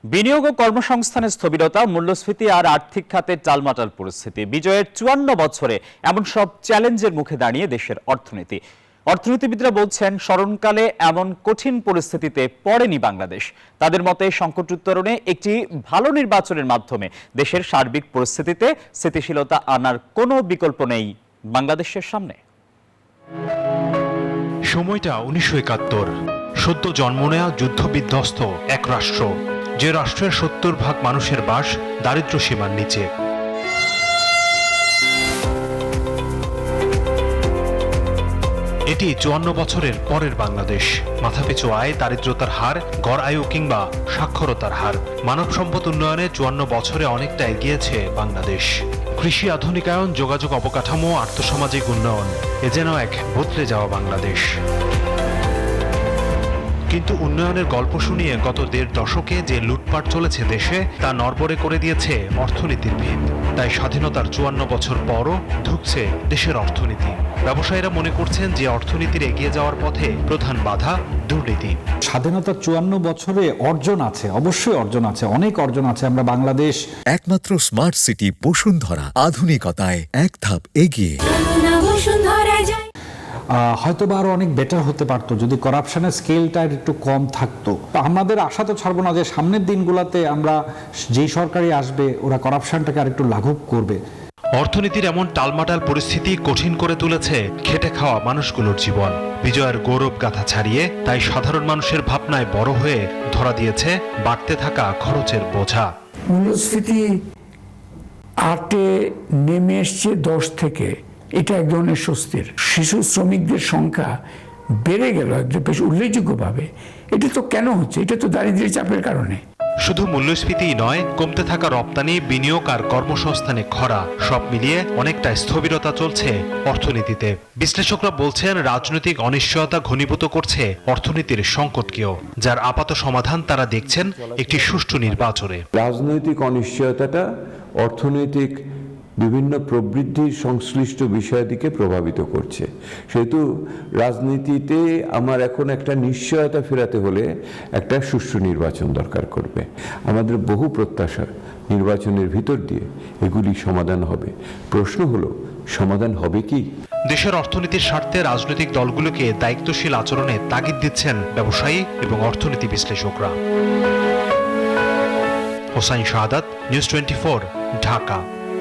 বিনিয়োগ ও কর্মসংস্থানের স্থবিরতা, মূল্যস্ফীতি আর আর্থিক খাতের টালমাটাল পরিস্থিতি, বিজয়ের ৫৪ বছরে এমন সব চ্যালেঞ্জের মুখে দাঁড়িয়ে দেশের অর্থনীতি। অর্থনীতিবিদরা বলছেন, স্মরণকালে এমন কঠিন পরিস্থিতিতে পড়েনি বাংলাদেশ। তাদের মতে, সংকট উত্তরণে একটি ভালো নির্বাচনের মাধ্যমে দেশের সার্বিক পরিস্থিতিতে স্থিতিশীলতা আনার কোনো বিকল্প নেই বাংলাদেশের সামনে। সময়টা ১৯৭১। সদ্য জন্ম নেয়া যুদ্ধবিধ্বস্ত এক রাষ্ট্র, যে রাষ্ট্রের ৭০% মানুষের বাস দারিদ্র্য সীমার নিচে। এটি ৫৪ বছরের পরের বাংলাদেশ। মাথাপিছু আয়, দারিদ্রতার হার, গড় আয়ু কিংবা সাক্ষরতার হার, মানব সম্পদ উন্নয়নে ৫৪ বছরে অনেকটা এগিয়েছে বাংলাদেশ। কৃষি আধুনিকায়ন, যোগাযোগ অবকাঠামো, আর্থসামাজিক উন্নয়ন, এ যেন এক বদলে যাওয়া বাংলাদেশ। কিন্তু উন্নয়নের গল্প শুনিয়ে গত ১.৫ দশকে যে লুটপাট চলেছে দেশে, তা নড়বড়ে করে দিয়েছে অর্থনীতির ভিত। তাই স্বাধীনতার ৫৪ বছর পরও ধুঁকছে দেশের অর্থনীতি। ব্যবসায়ীরা মনে করছেন যে অর্থনীতির এগিয়ে যাওয়ার পথে প্রধান বাধা দুর্নীতি। স্বাধীনতার ৫৪ বছরে অর্জন আছে, অবশ্যই অর্জন আছে, অনেক অর্জন আছে। আমরা বাংলাদেশ একমাত্র স্মার্ট সিটি বসুন্ধরা, আধুনিকতায় এক ধাপ এগিয়ে। হয়তোবা আরো অনেক বেটার হতে পারতো যদি করাপশনের স্কেলটা একটু কম থাকতো। আমাদের আশা তো ছাড়বো না যে সামনের দিনগুলোতে আমরা যেই সরকারই আসবে ওরা করাপশনটাকে আর একটু লাঘব করবে। অর্থনীতির এমন টালমাটাল পরিস্থিতি কঠিন করে তুলেছে খেটে খাওয়া মানুষগুলোর জীবন। বিজয়ের গৌরব গাথা ছাড়িয়ে তাই সাধারণ মানুষের ভাবনায় বড় হয়ে ধরা দিয়েছে বাড়তে থাকা খরচের বোঝা। মূল্যস্ফীতি ৮-এ নেমে এসছে ১০ থেকে। এটা এক ধরনের স্বস্তির। শিশু শ্রমিকদের সংখ্যা বেড়ে গেল বেশ উল্লেখযোগ্যভাবে। এটা তো কেন হচ্ছে? এটা তো দারিদ্র্যের চাপের কারণে। শুধু মূল্যস্ফীতিই নয়, কমতে থাকা রপ্তানি, বিনিয়োগ আর কর্মসংস্থানে খরা, সব মিলিয়ে অনেকটা স্থবিরতা চলছে অর্থনীতিতে। বিশ্লেষকরা বলছেন, রাজনৈতিক অনিশ্চয়তা ঘনীভূত করছে অর্থনীতির সংকটকেও, যার আপাত সমাধান তারা দেখছেন একটি সুষ্ঠু নির্বাচনে। রাজনৈতিক অনিশ্চয়তাটা অর্থনৈতিক বিভিন্ন প্রবৃদ্ধির সংশ্লিষ্ট বিষয়াদিকে প্রভাবিত করছে। সেহেতু রাজনীতিতে আমার এখন একটা নিশ্চয়তা ফেরাতে হলে একটা সুষ্ঠু নির্বাচন দরকার করবে। আমাদের বহু প্রত্যাশা নির্বাচনের ভিতর দিয়ে এগুলি সমাধান হবে। প্রশ্ন হলো, সমাধান হবে কি? দেশের অর্থনীতির স্বার্থে রাজনৈতিক দলগুলোকে দায়িত্বশীল আচরণে তাগিদ দিচ্ছেন ব্যবসায়ী এবং অর্থনীতি বিশ্লেষকরা। হোসাইন শাহাদাত, নিউজ 24, ঢাকা।